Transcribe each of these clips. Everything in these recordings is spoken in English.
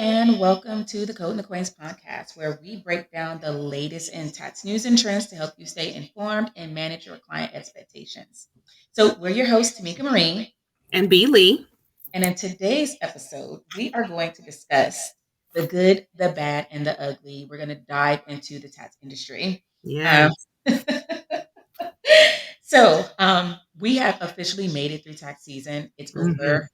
and welcome to the Code and the Queens podcast, where we break down the latest in tax news and trends to help you stay informed and manage your client expectations. So, we're your hosts, Tamika Marie, And B. Lee. and in today's episode, we are going to discuss the good, the bad, and the ugly. We're going to dive into the tax industry. Um, Yes. we have officially made it through tax season. It's hmm over.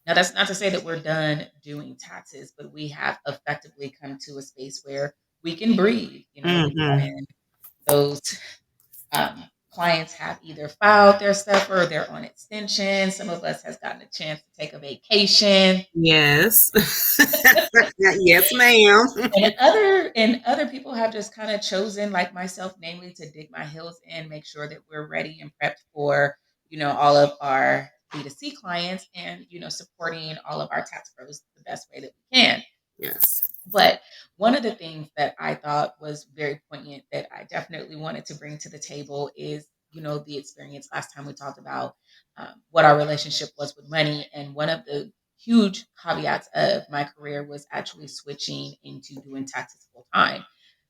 Now, that's not to say that we're done doing taxes, but we have effectively come to a space where we can breathe. We've hmm gotten those clients have either filed their stuff or they're on extension. Some of us has gotten a chance to take a vacation. Yes. Yes, ma'am. And other people have just kind of chosen, like myself, namely, to dig my heels in, make sure that we're ready and prepped for, all of our B2C clients and, supporting all of our tax pros the best way that we can. Yes. But one of the things that I thought was very poignant that I definitely wanted to bring to the table is, the experience last time we talked about what our relationship was with money. And one of the huge caveats of my career was actually switching into doing taxes full time.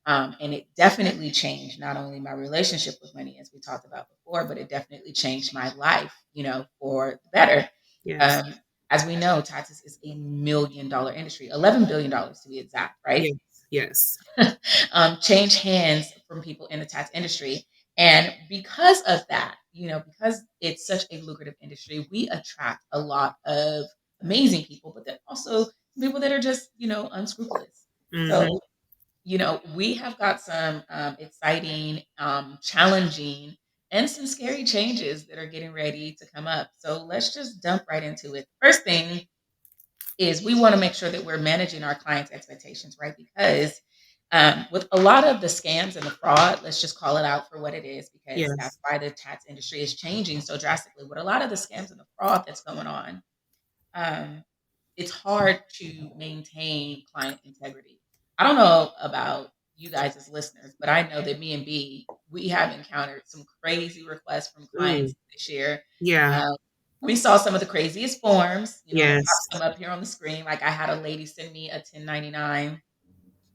And it definitely changed not only my relationship with money, as we talked about before, but it definitely changed my life, for the better. Yes. Um, as we know, taxes is $1 million industry, $11 billion to be exact, right? Yes. Yes. Change hands from people in the tax industry. And because of that, because it's such a lucrative industry, we attract a lot of amazing people, but then also people that are just, unscrupulous. hmm So, we have got some exciting, challenging, and some scary changes that are getting ready to come up. So let's just dump right into it. First thing is we want to make sure that we're managing our clients' expectations, right? Because with a lot of the scams and the fraud, let's just call it out for what it is, because that's Yes. why the tax industry is changing so drastically. With a lot of the scams and the fraud that's going on, um, it's hard to maintain client integrity. I don't know about you guys as listeners, but I know that me and B, we have encountered some crazy requests from Ooh. clients this year. Yeah. Um, we saw some of the craziest forms. I'm gonna pop Yes. some up here on the screen. Like I had a lady send me a 1099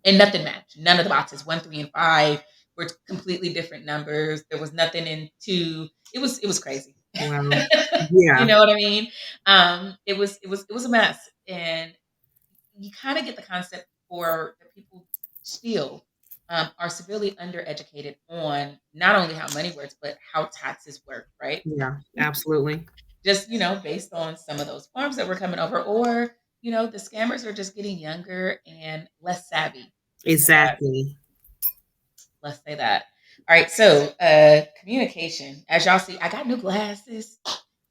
and nothing matched. None of the boxes, 1, 3, and 5, were completely different numbers. There was nothing in two. It was crazy. Wow. You Yeah. know what I mean? It was a mess, and you kind of get the concept for the people still are severely undereducated on not only how money works, but how taxes work, right? Yeah. Absolutely. Just, based on some of those forms that were coming over, or, the scammers are just getting younger and less savvy. Exactly. Let's say that. All right, so communication. As y'all see, I got new glasses.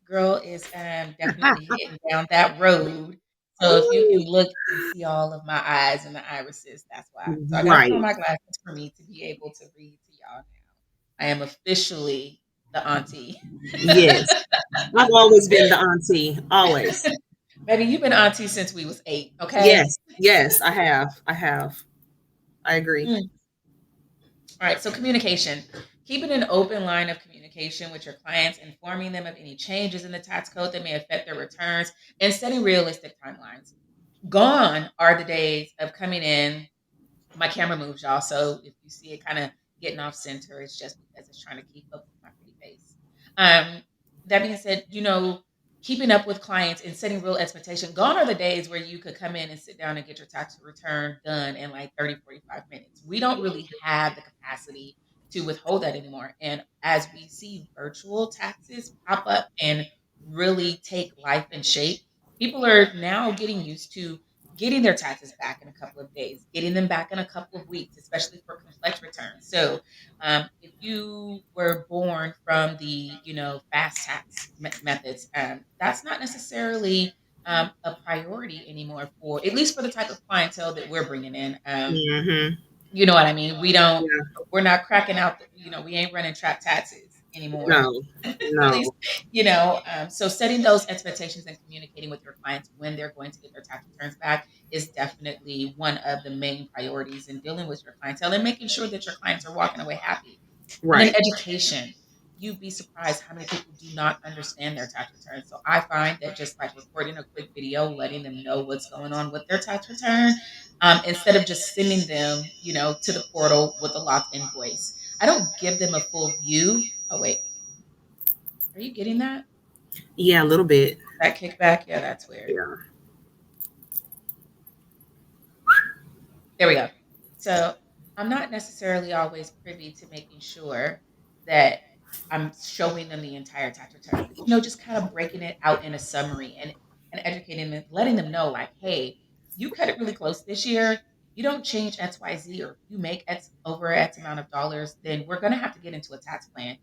Girl is definitely heading down that road. So if you can Ooh. look and see all of my eyes and the irises, that's why. So I got to put on Right. my glasses for me to be able to read to y'all now. I am officially the auntie. Yes. I've always been the auntie. Always. Baby, you've been auntie since we was 8, okay? Yes. Yes. I have. I have. I agree. Mm. All right, so communication. Keeping an open line of communication with your clients, informing them of any changes in the tax code that may affect their returns, and setting realistic timelines. Gone are the days of coming in. My camera moves, y'all. So if you see it kind of getting off center, it's just because it's trying to keep up with my pretty face. Um, that being said, keeping up with clients and setting real expectation. Gone are the days where you could come in and sit down and get your tax return done in like 30, 45 minutes. We don't really have the capacity to withhold that anymore. And as we see virtual taxes pop up and really take life and shape, people are now getting used to getting their taxes back in a couple of days, getting them back in a couple of weeks, especially for complex returns. So, if you were born from the fast tax methods, that's not necessarily a priority anymore for at least for the type of clientele that we're bringing in. hmm You know what I mean? We don't. Yeah. We're not cracking out. We ain't running trap taxes anymore. No. At least, No. so setting those expectations and communicating with your clients when they're going to get their tax returns back is definitely one of the main priorities in dealing with your clientele and making sure that your clients are walking away happy. And then Right. education. you'd be surprised how many people do not understand their tax return. So I find that just like recording a quick video, letting them know what's going on with their tax return, instead of just sending them, to the portal with a locked invoice. I don't give them a full view. Oh wait, are you getting that? Yeah, a little bit. That kickback? Yeah, that's weird. Yeah. There we go. So I'm not necessarily always privy to making sure that I'm showing them the entire tax return, but just kind of breaking it out in a summary and educating them, letting them know, like, hey, you cut it really close this year. You don't change XYZ, or you make X over X amount of dollars, then we're gonna have to get into a tax plan.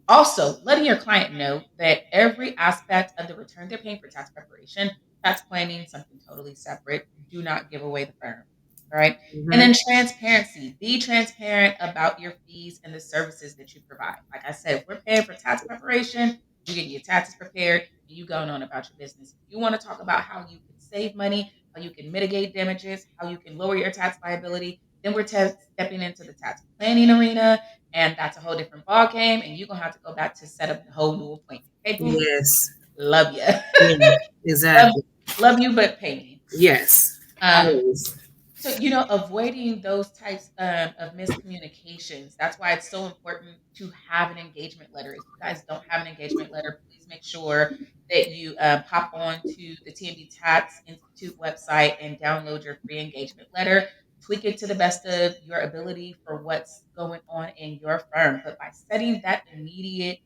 Also, letting your client know that every aspect of the return they're paying for tax preparation, tax planning, something totally separate. Do not give away the firm. All right. And Hmm. then transparency. Be transparent about your fees and the services that you provide. Like I said, if we're paying for tax preparation, you get your taxes prepared, and you going on about your business. If you want to talk about how you can save money, how you can mitigate damages, how you can lower your tax liability, then we're stepping into the tax planning arena, and that's a whole different ball game. And you're gonna have to go back to set up a whole new appointment. Hey, boo, Yes. love you, Yeah. love, Exactly. love you, but pay me. Yes. Um, Always. so, avoiding those types of miscommunications, that's why it's so important to have an engagement letter. If you guys don't have an engagement letter, please make sure that you pop on to the TMB Tax Institute website and download your free engagement letter. Tweak it to the best of your ability for what's going on in your firm. But by setting that immediate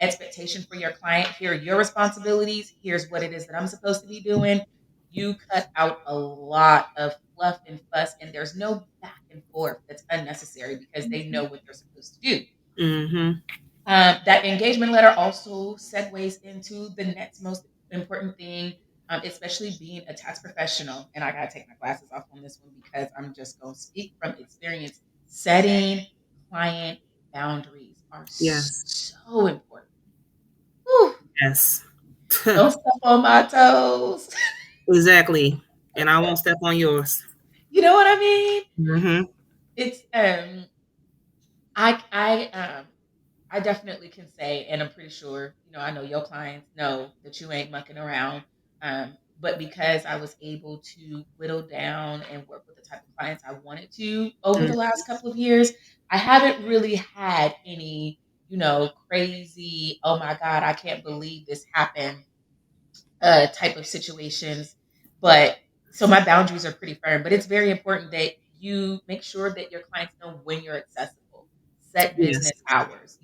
expectation for your client, here are your responsibilities, here's what it is that I'm supposed to be doing, you cut out a lot of fluff and fuss, and there's no back and forth that's unnecessary because they know what they're supposed to do. Hmm. That engagement letter also segues into the next most important thing, especially being a tax professional. And I got to take my glasses off on this one because I'm just going to speak from experience. Setting client boundaries are Yes. so important. Whew. Yes. Don't step on my toes. Exactly. And I won't step on yours. You know what I mean? Hmm. It's I I um I definitely can say, and I'm pretty sure, I know your clients know that you ain't mucking around. But because I was able to whittle down and work with the type of clients I wanted to over the last couple of years, I haven't really had any, crazy, oh my God, I can't believe this happened type of situations. But so my boundaries are pretty firm, but it's very important that you make sure that your clients know when you're accessible. Set Yes. business hours.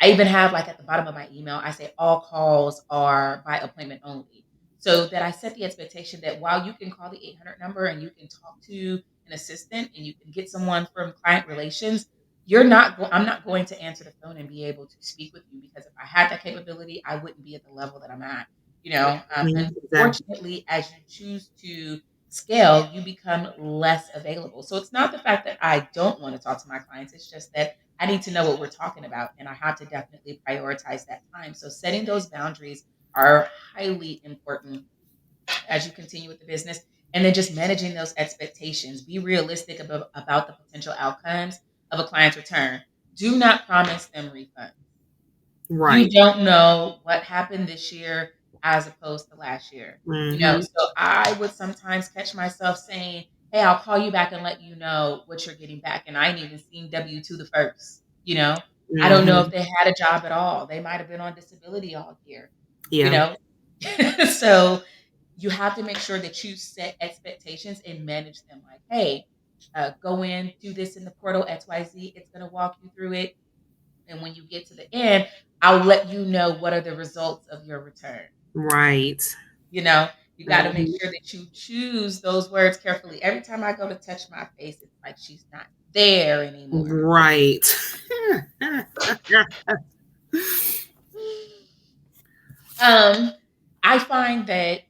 I even have, like, at the bottom of my email, I say all calls are by appointment only. So that I set the expectation that while you can call the 800 number and you can talk to an assistant and you can get someone from client relations, I'm not going to answer the phone and be able to speak with you, because if I had that capability, I wouldn't be at the level that I'm at. Mhm. Exactly. Unfortunately, as you choose to scale, you become less available. So it's not the fact that I don't want to talk to my clients. It's just that I need to know what we're talking about, and I have to definitely prioritize that time. So setting those boundaries are highly important as you continue with the business, and then just managing those expectations. Be realistic about the potential outcomes of a client's return. Do not promise them refunds. You Right. don't know what happened this year as opposed to last year. Hmm. So I would sometimes catch myself saying, "Hey, I'll call you back and let you know what you're getting back." And I ain't even seen W-2 the first. I don't know if Hmm. they had a job at all. They might have been on disability all year. You Yeah. know, so you have to make sure that you set expectations and manage them. Like, hey, go in, do this in the portal XYZ. It's going to walk you through it, and when you get to the end, I'll let you know what are the results of your return. Right. You know, you got to make Mhm. sure that you choose those words carefully. Every time I go to touch my face, it's like she's not there anymore. Right. Um, I find that,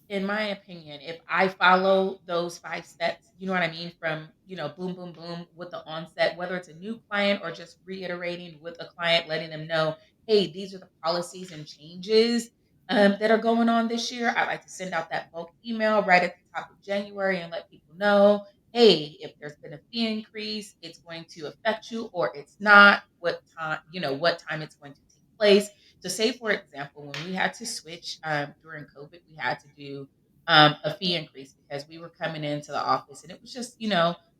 in my opinion, if I follow those 5 steps, you know what I mean? From, boom, boom, boom with the onset, whether it's a new client or just reiterating with a client, letting them know, hey, these are the policies and changes that are going on this year. I like to send out that bulk email right at the top of January and let people know. hey, if there's been a fee increase, it's going to affect you or it's not, what time, what time it's going to take place. So say, for example, when we had to switch during COVID, we had to do a fee increase because we were coming into the office and it was just,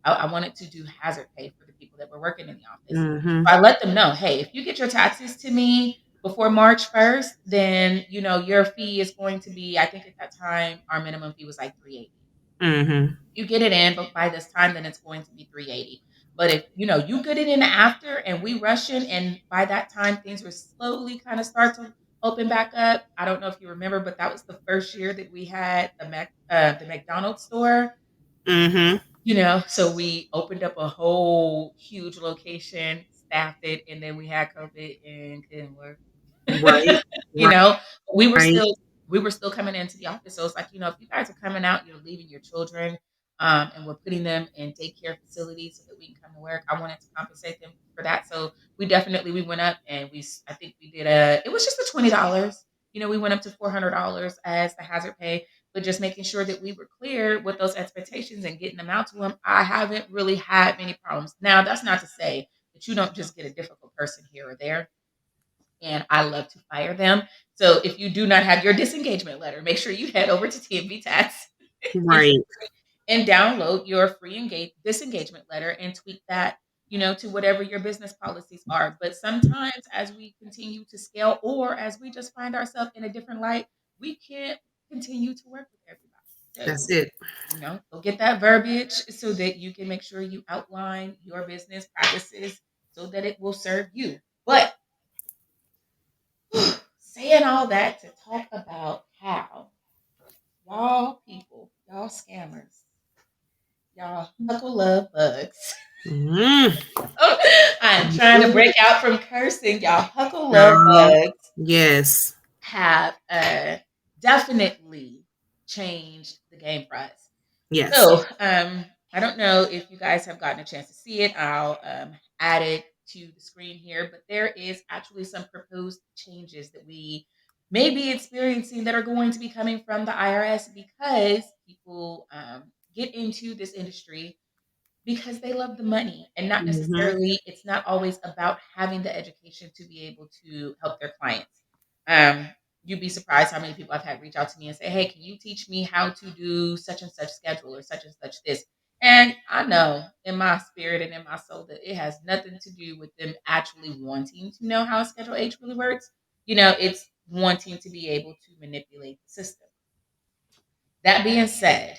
I wanted to do hazard pay for the people that were working in the office. Mm-hmm. So I let them know, hey, if you get your taxes to me before March 1st, then your fee is going to be, I think at that time our minimum fee was like 380. Mm-hmm. You get it in, but by this time, then it's going to be 380. But if you get it in after and we rush in, and by that time things were slowly kind of start to open back up. I don't know if you remember, but that was the first year that we had the McDonald's store. Mm-hmm. So we opened up a whole huge location, staffed it, and then we had COVID and couldn't work. Right. you know, we were Right. still we were still coming into the office. So it's like, if you guys are coming out, you're leaving your children, and we're putting them in daycare facilities so that we can come to work. I wanted to compensate them for that. So we went up and I think we did it was just for $20. We went up to $400 as the hazard pay, but just making sure that we were clear with those expectations and getting them out to them. I haven't really had many problems. Now, that's not to say that you don't just get a difficult person here or there, and I love to fire them. So if you do not have your disengagement letter, make sure you head over to TMV Tax and, Right. and download your free disengagement letter and tweak that, to whatever your business policies are. But sometimes as we continue to scale or as we just find ourselves in a different light, we can't continue to work with everybody. That's So, it. go get that verbiage so that you can make sure you outline your business practices so that it will serve you. But saying all that to talk about how y'all people, y'all scammers, y'all huckle love bugs. Mm-hmm. I'm trying to break out from cursing. Y'all huckle love Girl. bugs Yes. have definitely changed the game for us. Yes. So, I don't know if you guys have gotten a chance to see it. I'll add it to the screen here, but there is actually some proposed changes that we may be experiencing that are going to be coming from the IRS because people get into this industry because they love the money and not Mm-hmm. necessarily, it's not always about having the education to be able to help their clients. Um, you'd be surprised how many people I've had reach out to me and say, hey, can you teach me how to do such and such schedule or such and such this? And I know in my spirit and in my soul that it has nothing to do with them actually wanting to know how Schedule H really works. It's wanting to be able to manipulate the system. That being said,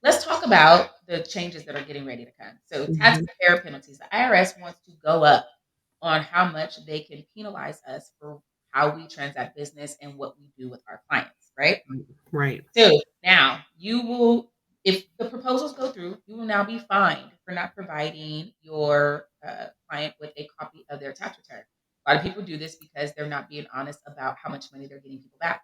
let's talk about the changes that are getting ready to come. So, tax Mm-hmm. preparer penalties. The IRS wants to go up on how much they can penalize us for how we transact business and what we do with our clients, right? Right. So, now you will, if the proposals go through, you will now be fined for not providing your client with a copy of their tax return. A lot of people do this because they're not being honest about how much money they're getting people back.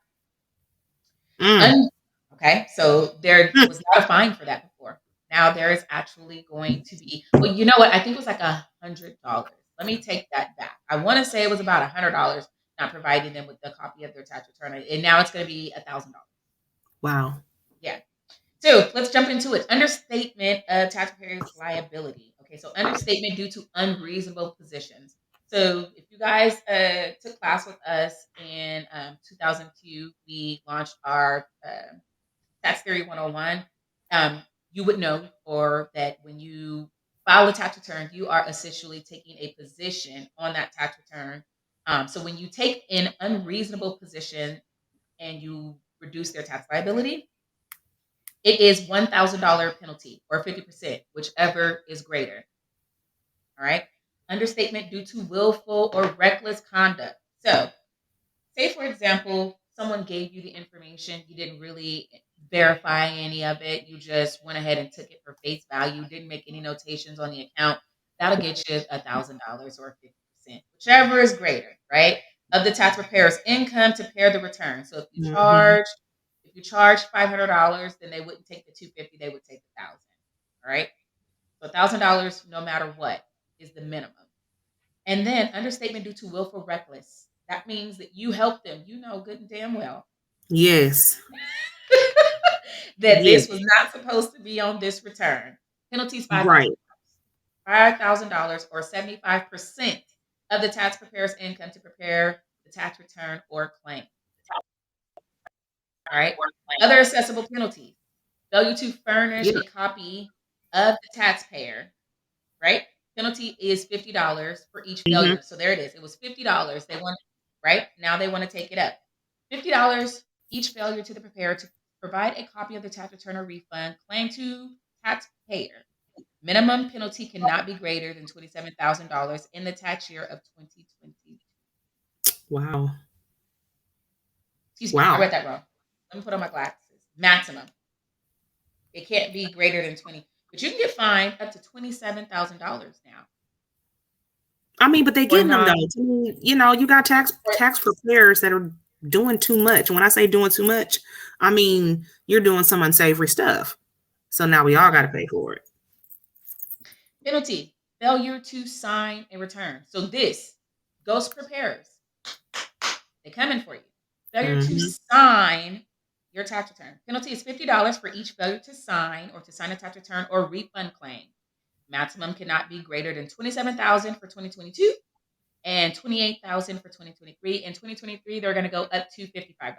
Mm. Un Okay, so there was not a fine for that before. Now there is actually going to be, well, you know what? I think it was like $100. Let me take that back. I want to say it was about $100 not providing them with the copy of their tax return, and now it's going to be $1,000. Wow. Yeah. So let's jump into it. Understatement of taxpayers' liability. Okay, so understatement due to unreasonable positions. So if you guys took class with us in 2002, we launched our Tax Theory 101, you would know or that when you file a tax return, you are essentially taking a position on that tax return. So when you take an unreasonable position and you reduce their tax liability, it is $1,000 penalty or 50%, whichever is greater. All right. Understatement due to willful or reckless conduct. So say for example someone gave you the information, you didn't really verify any of it, you just went ahead and took it for face value, didn't make any notations on the account, that'll get you $1,000 or 50%, whichever is greater, right, of the tax preparer's income to pair the return. So Mm-hmm. if you charge $500, then they wouldn't take the 250, they would take 1,000. All right, so $1,000 no matter what is the minimum. And then understatement due to willful reckless. That means that you helped them. You know good and damn well Yes. that Yes. this was not supposed to be on this return. Penalties Right. $5,000 or 75% of the tax preparer's income to prepare the tax return or claim. All right. Other accessible penalties: failure to furnish Yeah. a copy of the taxpayer, right? Penalty is $50 for each hmm failure. So there it is. It was $50. They want, right? Now they want to take it up. $50 each failure to the preparer to provide a copy of the tax return or refund claim to taxpayer. Minimum penalty cannot be greater than $27,000 in the tax year of 2020. Wow. Excuse me, I Wow. read that wrong. Let me put on my glasses. Maximum. It can't be greater than 20, but you can get fined up to $27,000 now. I mean, but they Or getting them though. non, I mean, you got tax preparers that are doing too much. When I say doing too much, I mean you're doing some unsavory stuff. So now we all got to pay for it. penalty: failure to sign a return. So this, ghost preparers, they coming for you. Failure to hmm sign your tax return. Penalty is $50 for each failure to sign or to sign a tax return or refund claim. Maximum cannot be greater than 27,000 for 2022 and 28,000 for 2023. In 2023, they're going to go up to $55.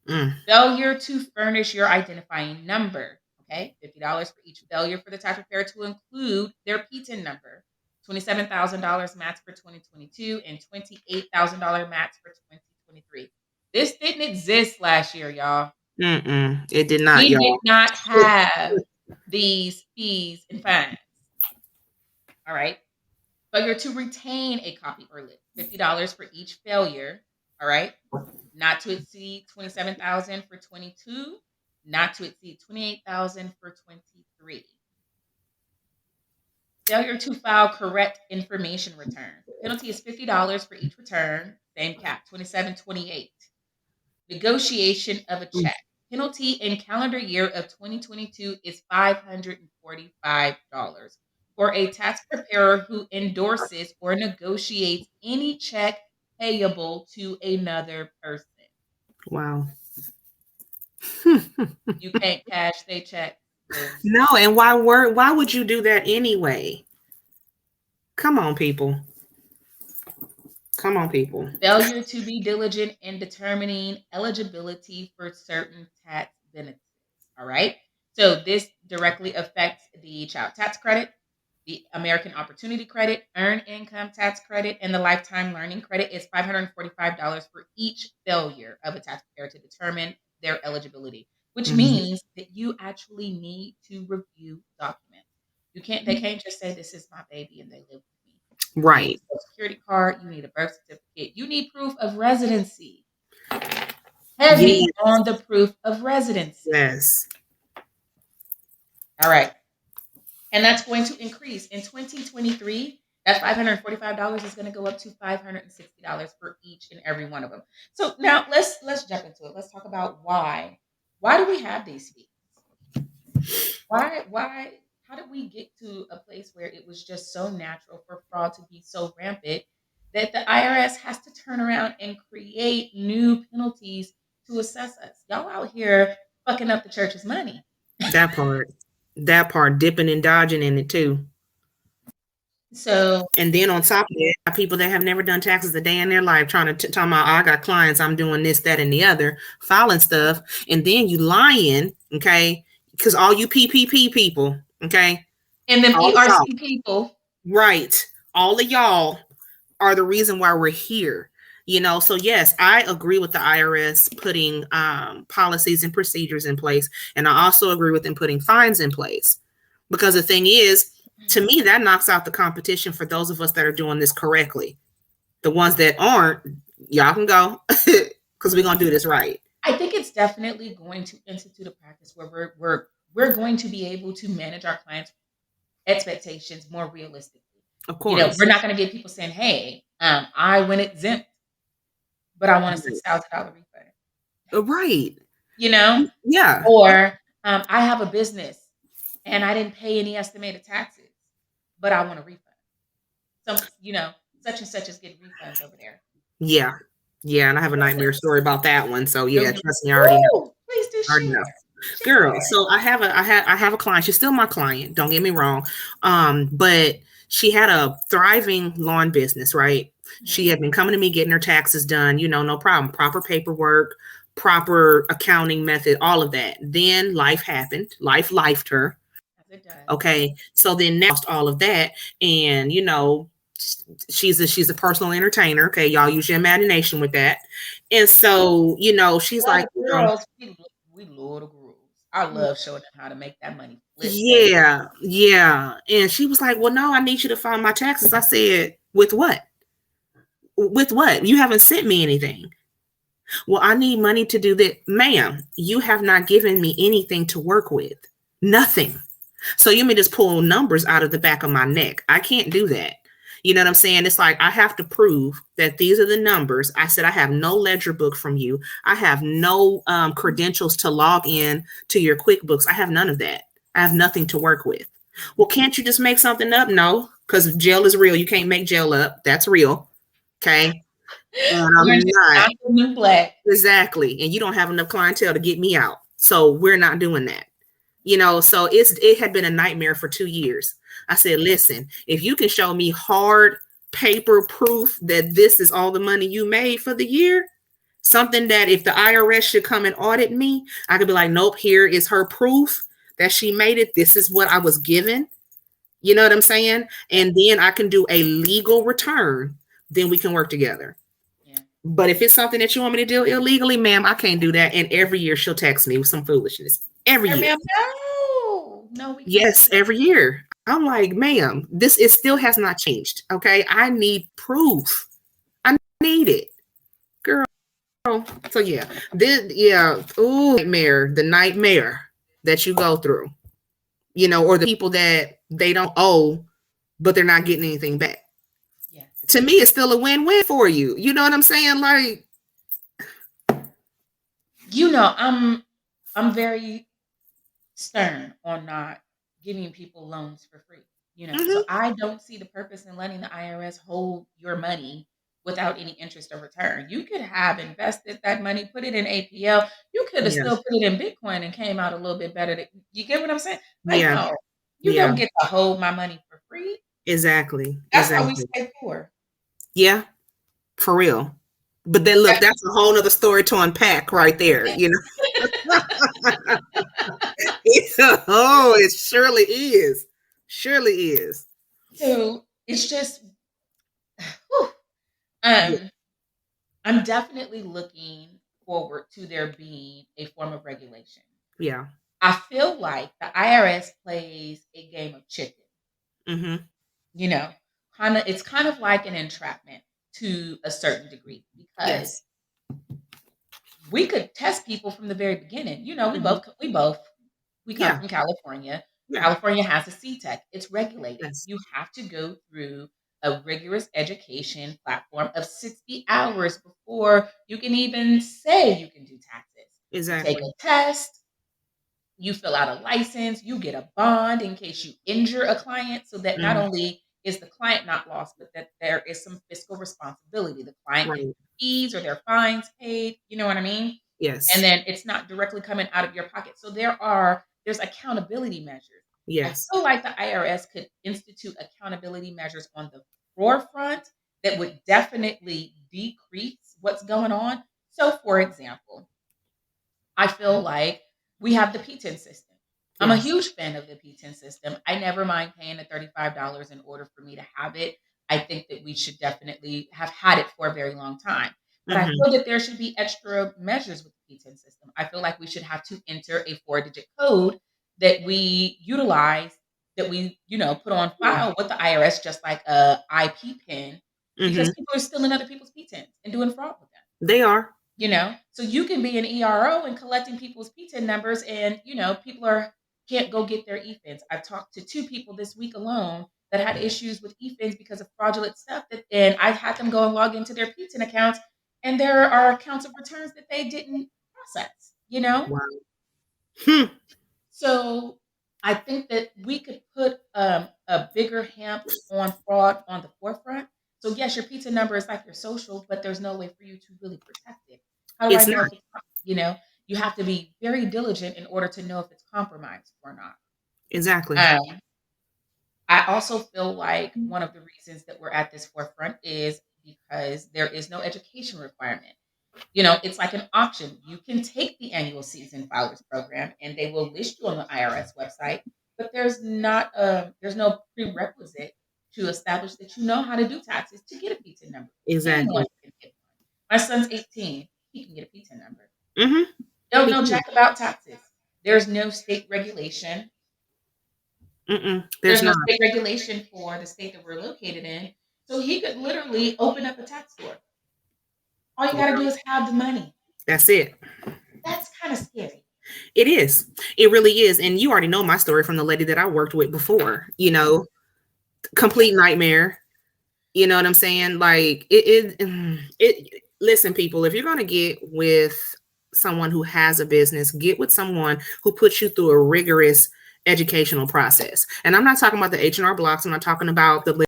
Mm. Failure to furnish your identifying number. Okay, $50 for each failure for the tax preparer to include their PTIN number. $27,000 max for 2022 and $28,000 max for 2023. This didn't exist last year, y'all. It did not, We did y'all. not have these fees and fines. All right. Failure to retain a copy or list. $50 for each failure. All right. Not to exceed 27,000 for 22, not to exceed 28,000 for 23. Failure to file correct information return. Penalty is $50 for each return. Same cap, 2728. Negotiation of a check. Penalty in calendar year of 2022 is $545 for a tax preparer who endorses or negotiates any check payable to another person. Wow. You can't cash they check. No, and why would you do that anyway? Come on, people. Come on, people. Failure to be diligent in determining eligibility for certain tax benefits. All right. So this directly affects the child tax credit, the American Opportunity Credit, Earned Income Tax Credit, and the Lifetime Learning Credit is $545 for each failure of a taxpayer to determine their eligibility, which Mhm. means that you actually need to review documents. They can't just say this is my baby and they live with me. You need a Right. Social Security card, you need a birth certificate, you need proof of residency. Heavy Yes. on the proof of residency. Yes. All right. And that's going to increase in 2023. That $545 is going to go up to $560 for each and every one of them. So now let's jump into it. Let's talk about why. Why do we have these fees? Why how did we get to a place where it was just so natural for fraud to be so rampant that the IRS has to turn around and create new penalties to assess us? Y'all out here fucking up the church's money. That part. That part, dipping and dodging in it too. So And then on top of it, people that have never done taxes a day in their life trying to talk about, I got clients, I'm doing this, that, and the other, filing stuff, and then you lying, okay? Because all you PPP people, okay, and them all of y'all, ERC people, right? All of y'all are the reason why we're here. So yes, I agree with the IRS putting policies and procedures in place, and I also agree with them putting fines in place, because the thing is, to me, that knocks out the competition for those of us that are doing this correctly. The ones that aren't, y'all can go, because we're gonna do this right. I think it's definitely going to institute a practice where we're going to be able to manage our clients' expectations more realistically. Of course. We're not going to get people saying, "Hey, I went exempt, but I want a $6,000 refund." Right. You know, Yeah. or I have a business and I didn't pay any estimated taxes, but I want a refund. Such and such is getting refunds over there. Yeah. Yeah. And I have a nightmare story about that one. So yeah, Really? trust me, I already know. Ooh, please do I already know. share. Girl, so I have a client. She's still my client. Don't get me wrong. But she had a thriving lawn business, right? She Mhm. had been coming to me getting her taxes done, no problem. Proper paperwork, proper accounting method, all of that. Then life happened. Life lifed her. As it does. Okay. So then now all of that. And she's a personal entertainer. Okay, y'all use your imagination with that. And so, she's Well, like, the girls, we lure the grooves. I love showing them how to make that money flip, baby. yeah, yeah. And she was like, well, no, I need you to file my taxes. I said, with what? With what? You haven't sent me anything. Well, I need money to do that. Ma'am, you have not given me anything to work with. Nothing. So you may just pull numbers out of the back of my neck. I can't do that. You know what I'm saying? It's like I have to prove that these are the numbers. I said I have no ledger book from you. I have no credentials to log in to your QuickBooks. I have none of that. I have nothing to work with. Well, can't you just make something up? No, because jail is real. You can't make jail up. That's real. Okay. And I'm Orange is not. not the new black. Exactly. And you don't have enough clientele to get me out. So we're not doing that. So it had been a nightmare for 2 years. I said, listen, if you can show me hard paper proof that this is all the money you made for the year, something that if the IRS should come and audit me, I could be like, nope, here is her proof that she made it. This is what I was given. You know what I'm saying? Yeah, And then I can do a legal return. Then we can work together. yeah. But if it's something that you want me to do illegally, ma'am, I can't do that. And every year she'll text me with some foolishness. Every Hey, year. ma'am, no, no, we can't Yes, do every year. I'm like, ma'am, this it still has not changed. Okay. I need proof. I need it. Girl. So yeah. Ooh, the nightmare that you go through. Or the people that they don't owe, but they're not getting anything back. that. Yeah. To me, it's still a win-win for you. You know what I'm saying? Like, I'm very stern on not giving people loans for free. So mhm, I don't see the purpose in letting the IRS hold your money without any interest or return. You could have invested that money, put it in APL. You could have yeah, still put it in Bitcoin and came out a little bit better. You get what I'm saying? Like, yeah, no, you yeah, don't get to hold my money for free. exactly, That's why we exactly. stay poor. Yeah, for real. But then look, that's a whole nother story to unpack right there. Oh, it surely is. Surely is. So it's just, whew, Yeah. um, I'm definitely looking forward to there being a form of regulation. Yeah. I feel like the IRS plays a game of chicken. Mm-hmm. You know, it's kind of like an entrapment to a certain degree because Yes. we could test people from the very beginning. Mm-hmm. We come Yeah. from California. Yeah. California has a CTEC. It's regulated. Yes. You have to go through a rigorous education platform of 60 hours before you can even say you can do taxes. You take Exactly. a test, you fill out a license, you get a bond in case you injure a client so that not Mm, only is the client not lost, but that there is some fiscal responsibility. The client gets right. fees or their fines paid, you know what I mean? And Yes. then it's not directly coming out of your pocket. So there's accountability measures. I Yes. feel like the IRS could institute accountability measures on the forefront that would definitely decrease what's going on. So for example, I feel like we have the P10 system. I'm a Yes. huge fan of the P10 system. I never mind paying the $35 in order for me to have it. I think that we should definitely have had it for a very long time. But I Mm-hmm. feel that there should be extra measures with the P10 system. I feel like we should have to enter a 4-digit code that we utilize, that we, put on Yeah. file with the IRS, just like a IP pin, because Mm-hmm. people are stealing other people's P10s and doing fraud with them. They are. So you can be an ERO and collecting people's PTIN numbers, and people can't go get their EFINs. I've talked to 2 people this week alone that had issues with EFINs because of fraudulent stuff, and I had them go and log into their PTIN accounts, and there are accounts of returns that they didn't process. Wow. Hmm. So I think that we could put a bigger hamp on fraud on the forefront. So yes, your pizza number is like your social, but there's no way for you to really protect it. How do I It's know not. if it's not? you have to be very diligent in order to know if it's compromised or not. Exactly. Um, I also feel like one of the reasons that we're at this forefront is because there is no education requirement. It's like an option. You can take the annual season filers program and they will list you on the IRS website, but there's no prerequisite to establish that you know how to do taxes to get a P10 number. Anyone Exactly. can get one. My son's 18, he can get a P10 number. Mm-hmm. Don't know jack about taxes. There's no state regulation. There's There's no not. state regulation for the state that we're located in. So he could literally open up a tax store. All you got to do is have the money. That's it. That's kind of scary. It is. It really is. And you already know my story from the lady that I worked with before, complete nightmare. You know what I'm saying? Like listen, people, if you're going to get with someone who has a business, get with someone who puts you through a rigorous educational process. And I'm not talking about the H&R blocks. I'm not talking about the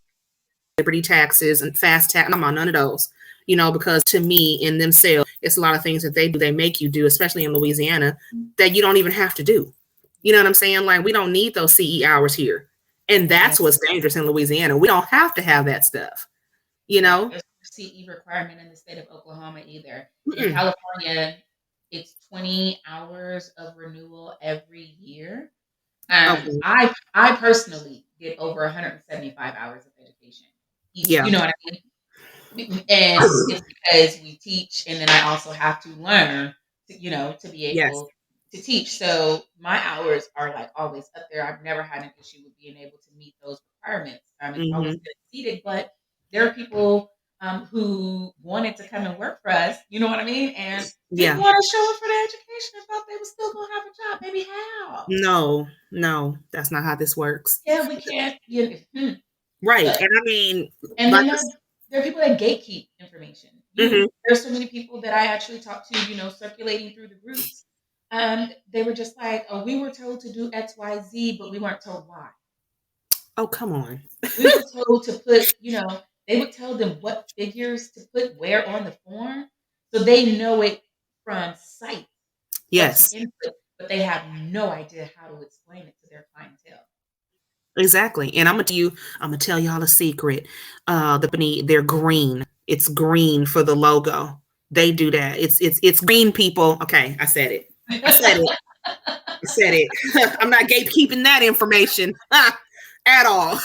Liberty taxes and fast tax. I'm on none of those, because to me, in themselves, it's a lot of things that they make you do, especially in Louisiana, that you don't even have to do. You know what I'm saying? Like, we don't need those CE hours here. And that's what's dangerous in Louisiana. We don't have to have that stuff, There's no CE requirement in the state of Oklahoma either. In California, it's 20 hours of renewal every year. I personally get over 175 hours of education. Yeah. You know what I mean? And it's because we teach, and then I also have to learn, to be able to teach. So my hours are like always up there. I've never had an issue with being able to meet those requirements. It's always been exceeded, but there are people who wanted to come and work for us, you know what I mean? And didn't want to show up for the education and thought they were still going to have a job. Maybe how? No, that's not how this works. Yeah, we can't. Right. And I mean, and then there are people that gatekeep information. There's so many people that I actually talked to, circulating through the groups. They were just like, oh, we were told to do X, Y, Z, but we weren't told why. Oh, come on. We were told to put, they would tell them what figures to put where on the form, so they know it from sight. Yes. Input, but they have no idea how to explain it to their clientele. Exactly. And I'm gonna tell y'all a secret. The company, they're green. It's green for the logo. They do that. It's green, people. Okay, I said it. I said it. I'm not gatekeeping that information at all.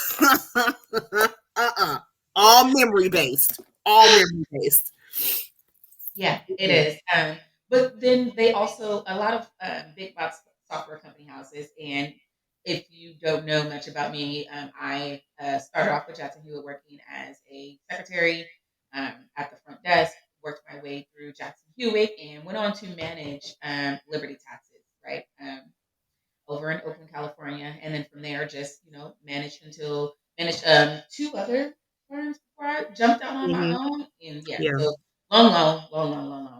All memory based. Yeah, it is. But then they also, a lot of big box software company houses, and if you don't know much about me, I started off with Jackson Hewitt working as a secretary at the front desk, worked my way through Jackson Hewitt, and went on to manage Liberty Taxes, right, over in Oakland, California. And then from there, just, managed two other firms before I jumped out on my own. And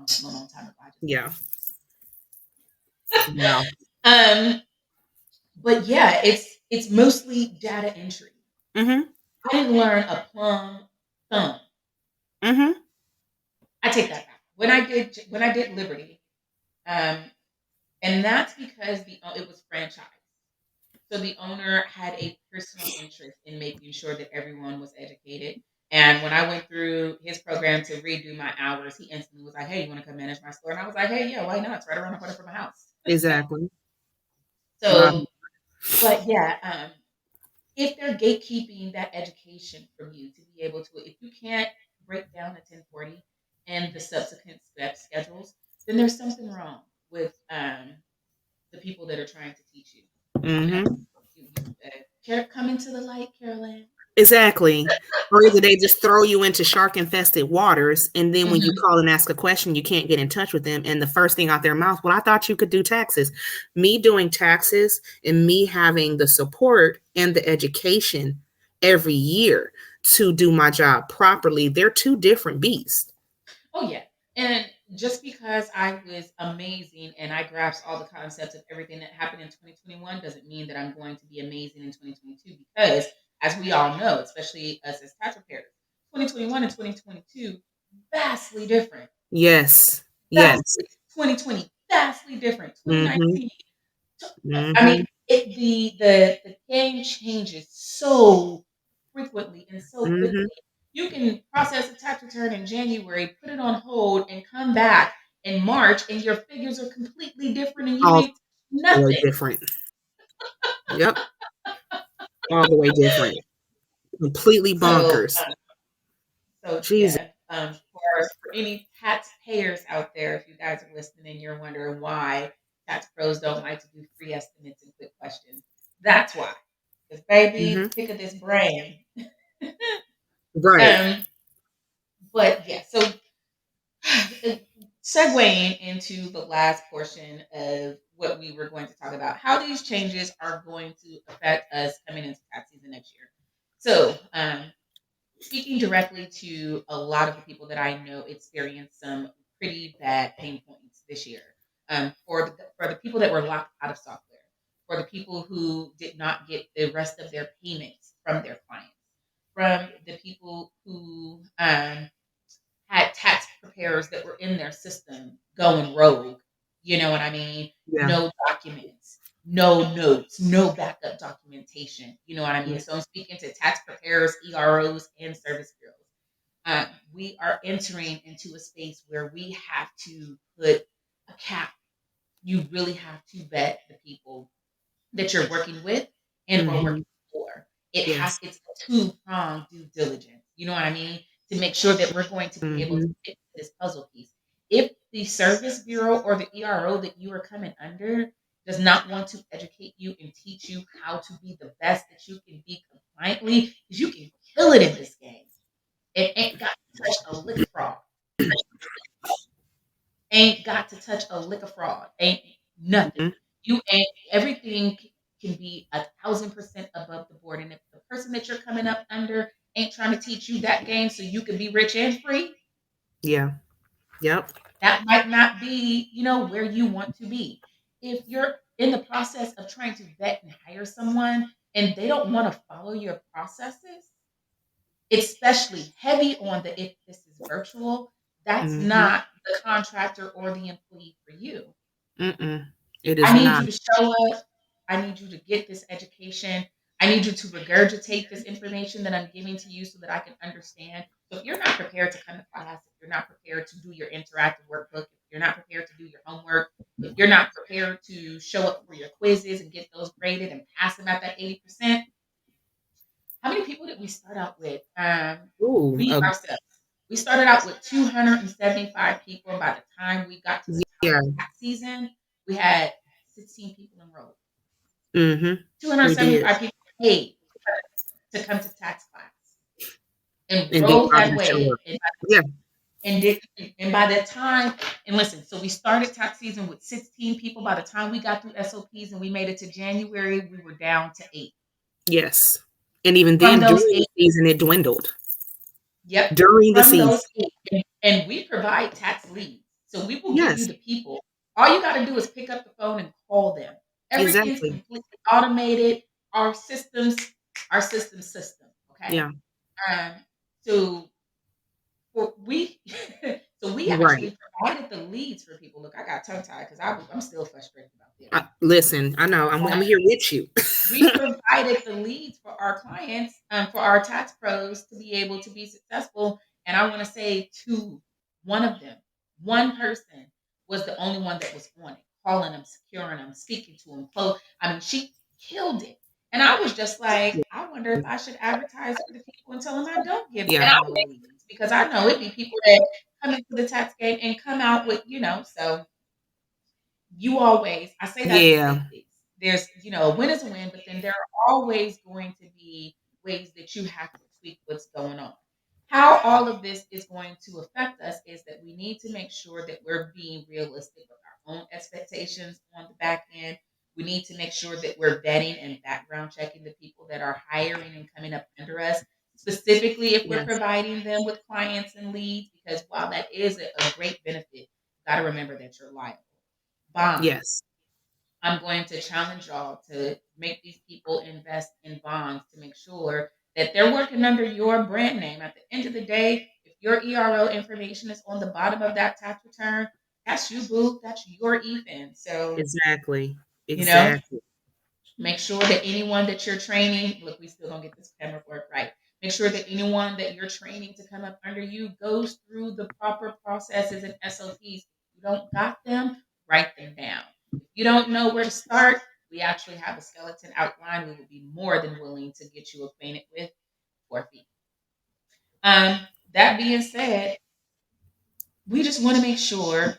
so long time ago. But yeah, it's mostly data entry. I didn't learn a plumb thumb. I take that back. When I did Liberty, and that's because it was franchised. So the owner had a personal interest in making sure that everyone was educated. And when I went through his program to redo my hours, he instantly was like, "Hey, you want to come manage my store?" And I was like, "Hey, yeah, why not? It's right around the corner from my house." Exactly. So, but yeah, if they're gatekeeping that education from you to be able to, if you can't break down the 1040 and the subsequent step schedules, then there's something wrong with the people that are trying to teach you. Come into the light, Carolyn. Exactly. Or either they just throw you into shark infested waters, and then when you call and ask a question, you can't get in touch with them. And the first thing out their mouth, well, I thought you could do taxes. Me doing taxes and me having the support and the education every year to do my job properly, they're two different beasts. Oh, yeah. And just because I was amazing and I grasped all the concepts of everything that happened in 2021 doesn't mean that I'm going to be amazing in 2022, because as we all know, especially us as tax preparers, 2021 and 2022, vastly different. Yes. 2020 vastly different. Mhm. 2019. I mean, Mhm. the game changes so frequently and so Mhm. quickly. You can process a tax return in January, put it on hold, and come back in March, and your figures are completely different, and you All ain't the way nothing. different. Yep. All the way different. Completely So, bonkers. Jesus. yeah, for any taxpayers out there, if you guys are listening and you're wondering why tax pros don't like to do free estimates and quick questions, that's why. Because baby, Mhm. the pick of this brain. Right. um, but yeah, so segueing into the last portion of what we were going to talk about, how these changes are going to affect us coming into tax season next year. So, speaking directly to a lot of the people that I know experienced some pretty bad pain points this year. For the people that were locked out of software, for the people who did not get the rest of their payments from their clients, from the people who had tax preparers that were in their system going rogue. You know what I mean? Yeah. No documents, no notes, no backup documentation. You know what I mean? Mm. So I'm speaking to tax preparers, EROs, and service bureaus. We are entering into a space where we have to put a cap. You really have to vet the people that you're working with and or Mhm. working for. Yes. It's a two-pronged due diligence. You know what I mean? To make sure that we're going to be able to Mhm. fit this puzzle piece. If the service bureau or the ERO that you are coming under does not want to educate you and teach you how to be the best that you can be compliantly, because you can kill it in this game. It ain't got to touch a lick of fraud. Ain't got to touch a lick of fraud. Ain't nothing. Mhm. You ain't everything can be 1,000% above the board. And if the person that you're coming up under ain't trying to teach you that game so you can be rich and free, Yeah. Yep. that might not be, where you want to be. If you're in the process of trying to vet and hire someone and they don't want to follow your processes, especially heavy on the if this is virtual, that's Mhm. not the contractor or the employee for you. Mm-mm. It is I need not. you to show up. I need you to get this education. I need you to regurgitate this information that I'm giving to you so that I can understand. So if you're not prepared to come to class, if you're not prepared to do your interactive workbook, if you're not prepared to do your homework, if you're not prepared to show up for your quizzes and get those graded and pass them at that 80%, how many people did we start out with? Ooh. We ourselves. We started out with 275 people. By the time we got to the top Yeah. of tax season, we had 16 people enrolled. Mhm. We did. 275 people paid to come to tax class. And didn't Enrolled bother that to show way. up. Yeah. And by the time, and listen, so we started tax season with 16 people. By the time we got through SOPs and we made it to January, we were down to 8. Yes. And even From then those during the 8, season it dwindled. yep, During the from season. those 8, and we provide tax leads. So we will give you Yes. the people. All you got to do is pick up the phone and call them. Everything's Exactly. completely automated. Our system. Okay. Yeah. Um, so for we so we Right. actually provided the leads for people. Look, I got tongue tied because I'm still frustrated about them. Listen, I know. I'm here with you. We provided the leads for our clients, for our tax pros to be able to be successful. And I want to say to one of them, one person was the only one that was on it, calling them, securing them, speaking to them. I mean, she killed it. And I was just like, I wonder if I should advertise for the people and tell them I don't give Yeah. them no leads because I know it'd be people that come into the tax game and come out with, so I say that to Yeah. say this. There's, a win is a win, but then there are always going to be ways that you have to tweak what's going on. How all of this is going to affect us is that we need to make sure that we're being realistic with our own expectations on the back end. We need to make sure that we're vetting and background checking the people that are hiring and coming up under us, specifically if we're Yes. providing them with clients and leads, because while that is a great benefit, you got to remember that you're liable. Bonds. Yes. I'm going to challenge y'all to make these people invest in bonds to make sure that they're working under your brand name. At the end of the day, if your ERO information is on the bottom of that tax return, That's you, boo. That's your Ethan. So, Exactly. you know, Exactly. make sure that anyone that you're training, look, we still don't get this camera work right. Make sure that anyone that you're training to come up under you goes through the proper processes and SOPs. If you don't got them, write them down. If you don't know where to start, we actually have a skeleton outline we will be more than willing to get you acquainted with for fee. That being said, we just want to make sure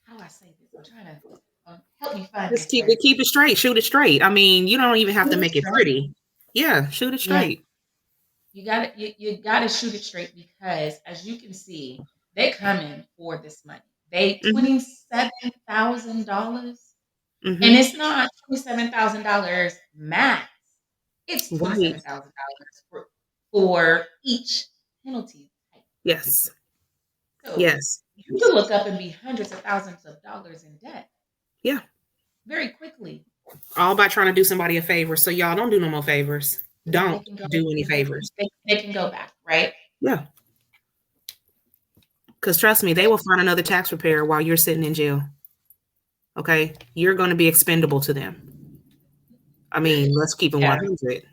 how I say this. I'm trying to help me find Just these keep words. it straight. Shoot it straight. I mean, you don't even have to Shoot it make it straight. pretty. Yeah, shoot it Yeah, straight. you gotta shoot it straight because as you can see, they coming for this money. They Hmm. $27,000, and Hmm. it's not $27,000 max. It's Right. $27,000 for each penalty type. Yes. So Yes. you can look up and be hundreds of thousands of dollars in debt Yeah. very quickly. All by trying to do somebody a favor. So y'all don't do no more favors. So they Don't can go, do any so they favors. they can go back, right? Yeah. Because trust me, they will find another tax preparer while you're sitting in jail. Okay. You're going to be expendable to them. I mean, let's keep it Yeah, 100.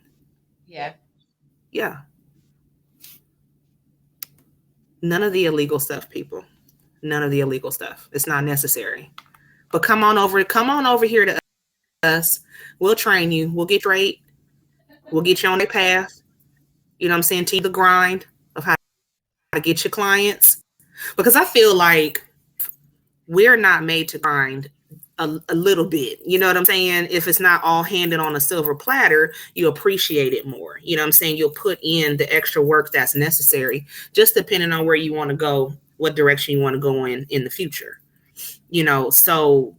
yeah. Yeah. None of the illegal stuff, people. None of the illegal stuff. It's not necessary. But come on over here to us. We'll train you. We'll get straight. We'll get you on the path. You know what I'm saying? To the grind of how to get your clients. Because I feel like we're not made to grind a little bit. You know what I'm saying? If it's not all handed on a silver platter, you appreciate it more. You know what I'm saying? You'll put in the extra work that's necessary, just depending on where you want to go, what direction you want to go in the future. You know, so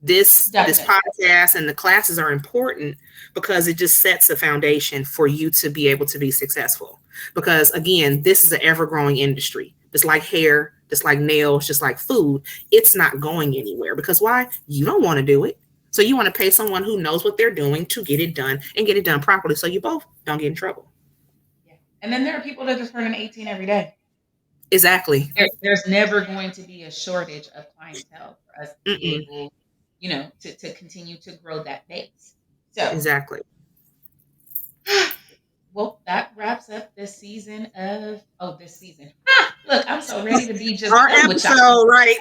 this Definitely. podcast and the classes are important because it just sets the foundation for you to be able to be successful. Because again, this is an ever growing industry. Just like hair, just like nails, just like food, it's not going anywhere. Because why? You don't want to do it. So you want to pay someone who knows what they're doing to get it done and get it done properly so you both don't get in trouble. Yeah. And then there are people that just turning 18 every day. Exactly. There's never going to be a shortage of clientele for us to be Mm-mm. able, to continue to grow that base. So, Exactly. well, that wraps up this season this season. Look, I'm so ready to be just Our done with y'all. episode, right?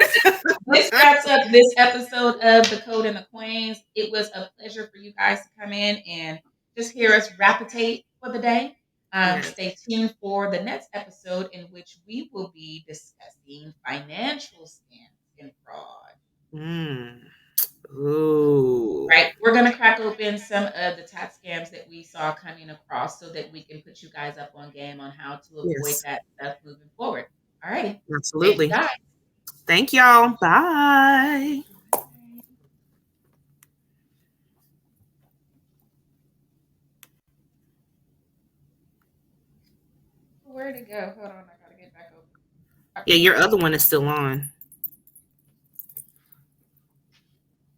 This wraps up this episode of The Code and the Queens. It was a pleasure for you guys to come in and just hear us rapitate for the day. Yes. Stay tuned for the next episode in which we will be discussing financial scams and fraud. Mm. Ooh. Right? We're going to crack open some of the tax scams that we saw coming across so that we can put you guys up on game on how to avoid Yes. that stuff moving forward. All righty. Absolutely. Thanks, guys. Thank y'all. Bye. Where'd it go? Hold on, I gotta get back over. Yeah, your other one is still on.